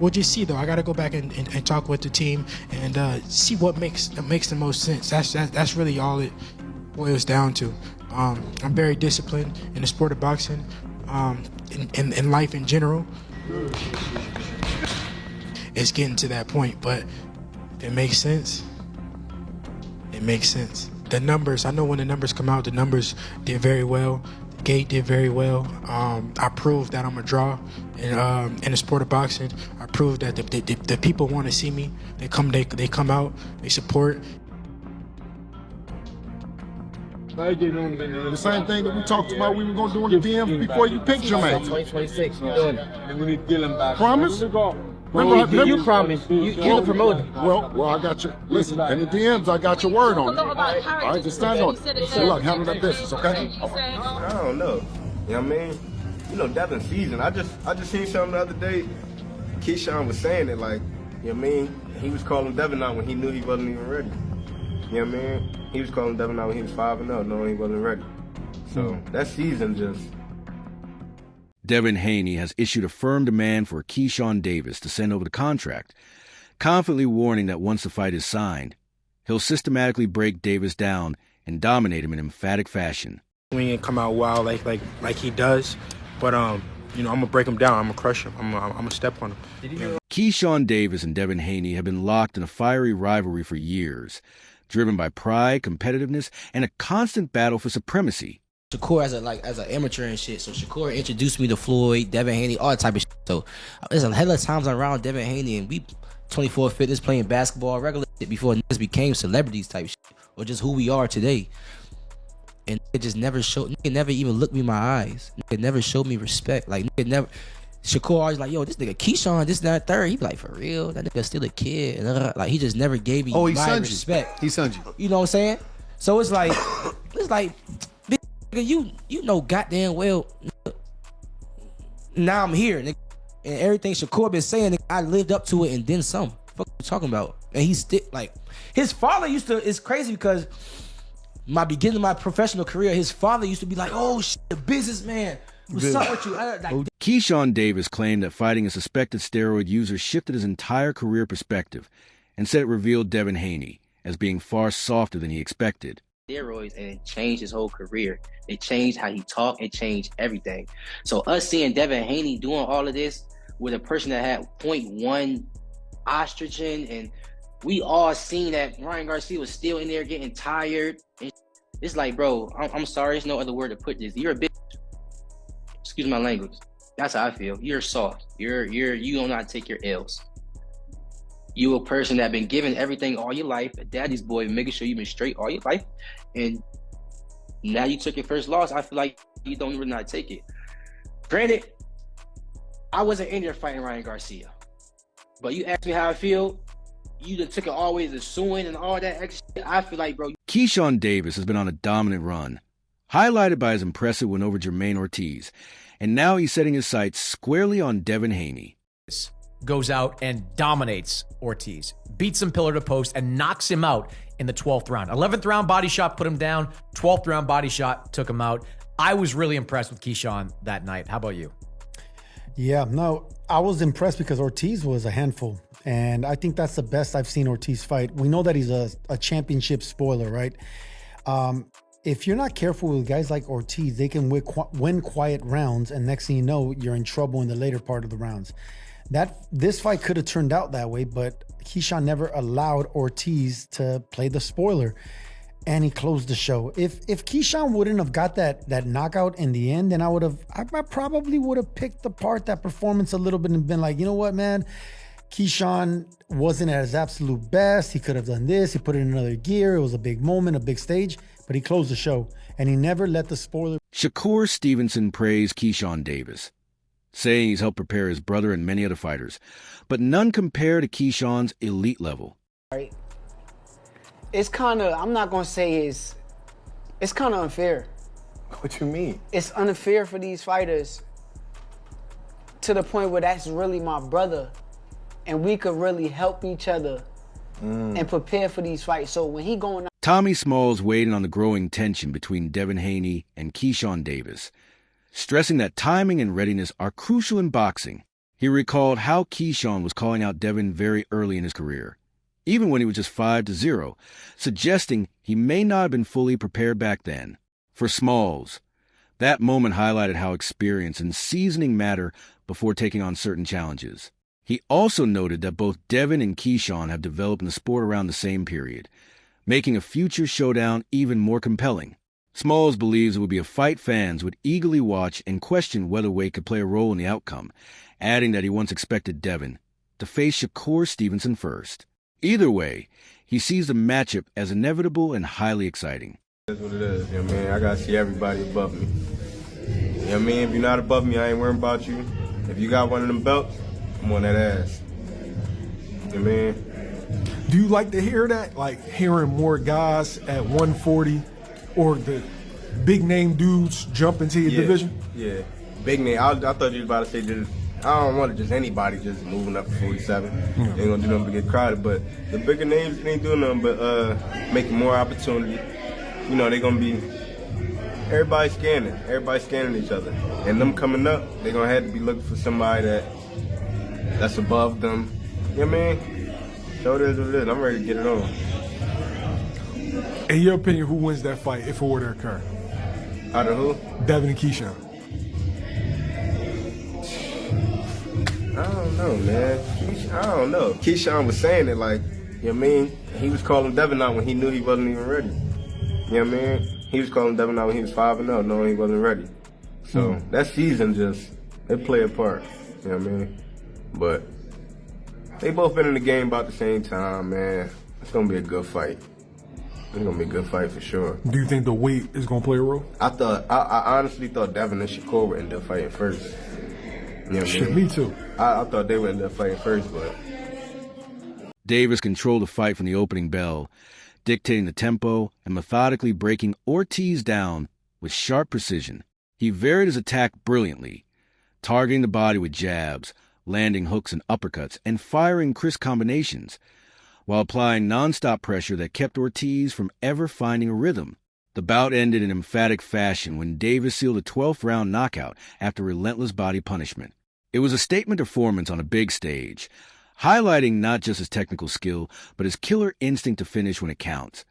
we'll just see though. I got to go back and talk with the team and see what makes the most sense. That's really all it boils down to. I'm very disciplined in the sport of boxing, in life in general. It's getting to that point, but if it makes sense, it makes sense. The numbers, I know when the numbers come out, the numbers did very well. The gate did very well. I proved that I'm a draw in the sport of boxing. I proved that the people want to see me. They come out, they support. The same thing that we talked about we were going to do in the DM before you picked Jermaine. 2026, we're doing it. Promise? Remember, you promised. You're the promoter. Well, I got you. Listen, in the DMs, I got your word on it. All right, just stand on it. So look, handle that business, okay? I don't know. You know what I mean? You know, Devin's season. I just seen something the other day. Keyshawn was saying it like, you know what I mean? He was calling Devin out when he knew he wasn't even ready. You know what I mean? He was calling Devin out when he was 5-0, knowing he wasn't ready. So that season just... Devin Haney has issued a firm demand for Keyshawn Davis to send over the contract, confidently warning that once the fight is signed, he'll systematically break Davis down and dominate him in emphatic fashion. We ain't come out wild like he does, but you know, I'm gonna break him down. I'm gonna crush him. I'm gonna step on him. Keyshawn Davis and Devin Haney have been locked in a fiery rivalry for years, driven by pride, competitiveness, and a constant battle for supremacy. Shakur as an amateur and shit. So Shakur introduced me to Floyd, Devin Haney, all that type of shit. So there's a hell of times I'm around Devin Haney and we 24 fitness playing basketball, regular shit before niggas became celebrities type shit. Or just who we are today. And it just never showed, nigga never even looked me in my eyes. Nigga never showed me respect. Like nigga never, Shakur always like, yo, this nigga Keyshawn, this, that, third. He be like, for real? That nigga still a kid. And like he just never gave me my respect. He sunned you. You know what I'm saying? So it's like, big nigga, you know goddamn well, nigga, now I'm here, nigga. And everything Shakur been saying, nigga, I lived up to it and then some. What you talking about? And he's still like, his father used to, it's crazy because my beginning of my professional career, his father used to be like, oh shit, the businessman. What's up with you? Keyshawn Davis claimed that fighting a suspected steroid user shifted his entire career perspective and said it revealed Devin Haney as being far softer than he expected. Steroids, and it changed his whole career. It changed how he talked. It changed everything. So us seeing Devin Haney doing all of this with a person that had 0.1 estrogen, and we all seen that Ryan Garcia was still in there getting tired. It's like, bro, I'm sorry, there's no other word to put this. You're a bitch. Excuse my language. That's how I feel. You're soft. You don't know how to take your L's. You a person that been given everything all your life, a daddy's boy, making sure you've been straight all your life, and now you took your first loss. I feel like you don't even know how to take it. Granted, I wasn't in there fighting Ryan Garcia, but you asked me how I feel. You done took it always as suing and all that extra shit. I feel like, bro. Keyshawn Davis has been on a dominant run, highlighted by his impressive win over Jermaine Ortiz, and now he's setting his sights squarely on Devin Haney. Goes out and dominates Ortiz, beats him pillar to post, and knocks him out in the 12th round. 11th round body shot put him down. 12th round body shot took him out. I was really impressed with Keyshawn that night. How about you? Yeah, no, I was impressed because Ortiz was a handful. And I think that's the best I've seen Ortiz fight. We know that he's a championship spoiler, right? If you're not careful with guys like Ortiz, they can win quiet rounds, and next thing you know, you're in trouble in the later part of the rounds. This fight could have turned out that way, but Keyshawn never allowed Ortiz to play the spoiler, and he closed the show. If Keyshawn wouldn't have got that knockout in the end, then I probably would have picked apart that performance a little bit and been like, you know what, man? Keyshawn wasn't at his absolute best. He could have done this. He put it in another gear. It was a big moment, a big stage, but he closed the show, and he never let the spoiler. Shakur Stevenson praised Keyshawn Davis, saying he's helped prepare his brother and many other fighters, but none compare to Keyshawn's elite level. Right. It's kind of, I'm not going to say it's kind of unfair. What you mean? It's unfair for these fighters to the point where that's really my brother. And we could really help each other and prepare for these fights. So when he going out... Tommy Smalls weighed in on the growing tension between Devin Haney and Keyshawn Davis, stressing that timing and readiness are crucial in boxing. He recalled how Keyshawn was calling out Devin very early in his career, even when he was just 5-0, suggesting he may not have been fully prepared back then. For Smalls, that moment highlighted how experience and seasoning matter before taking on certain challenges. He also noted that both Devin and Keyshawn have developed in the sport around the same period, making a future showdown even more compelling. Smalls believes it would be a fight fans would eagerly watch and question whether weight could play a role in the outcome, adding that he once expected Devin to face Shakur Stevenson first. Either way, he sees the matchup as inevitable and highly exciting. That's what it is, you know what I mean? I gotta see everybody above me. You know what I mean? If you're not above me, I ain't worrying about you. If you got one of them belts, I'm on that ass. You know what I mean? Do you like to hear that? Like hearing more guys at 140 or the big name dudes jump into your division? Yeah, big name. I thought you was about to say just, I don't want just anybody just moving up to 47. They ain't gonna do nothing but get crowded. But the bigger names ain't doing nothing but making more opportunity. You know, they gonna be, everybody scanning each other. And them coming up, they gonna have to be looking for somebody that's above them. You know what I mean? So it is what it is. I'm ready to get it on. In your opinion, who wins that fight if it were to occur? Out of who? Devin and Keyshawn. I don't know, man. I don't know. Keyshawn was saying it like, you know what I mean? He was calling Devin out when he knew he wasn't even ready. You know what I mean? He was calling Devin out when he was 5-0, knowing he wasn't ready. So that season they play a part. You know what I mean? But they both been in the game about the same time, man. It's gonna be a good fight. It's gonna be a good fight for sure. Do you think the weight is gonna play a role? I honestly thought Devin and Shakur would end up fighting first. You know what I mean? Me too. I thought they would end up fighting first, but Davis controlled the fight from the opening bell, dictating the tempo and methodically breaking Ortiz down with sharp precision. He varied his attack brilliantly, targeting the body with jabs, landing hooks and uppercuts, and firing crisp combinations, while applying nonstop pressure that kept Ortiz from ever finding a rhythm. The bout ended in emphatic fashion when Davis sealed a 12th round knockout after relentless body punishment. It was a statement performance on a big stage, highlighting not just his technical skill, but his killer instinct to finish when it counts,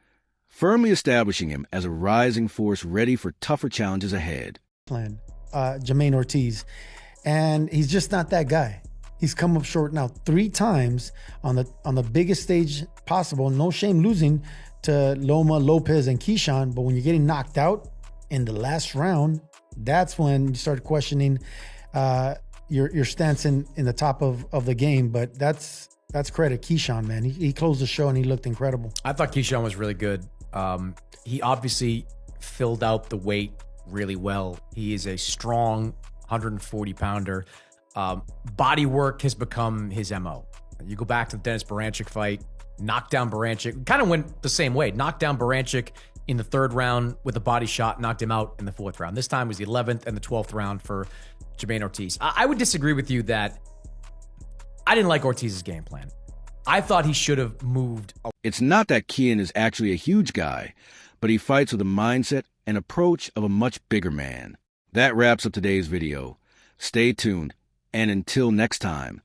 firmly establishing him as a rising force ready for tougher challenges ahead. Jermaine Ortiz, and he's just not that guy. He's come up short now 3 times on the biggest stage possible. No shame losing to Loma, Lopez, and Keyshawn, but when you're getting knocked out in the last round, that's when you start questioning your stance in the top of the game. But that's credit Keyshawn, man. He closed the show and he looked incredible. I thought Keyshawn was really good. He obviously filled out the weight really well. He is a strong 140-pounder. Body work has become his MO. You go back to the Dennis Baranchik fight, knocked down Baranchik, kind of went the same way. Knocked down Baranchik in the 3rd round with a body shot, knocked him out in the 4th round. This time was the 11th and the 12th round for Jermaine Ortiz. I would disagree with you that I didn't like Ortiz's game plan. I thought he should have moved. It's not that Kean is actually a huge guy, but he fights with a mindset and approach of a much bigger man. That wraps up today's video. Stay tuned, and until next time,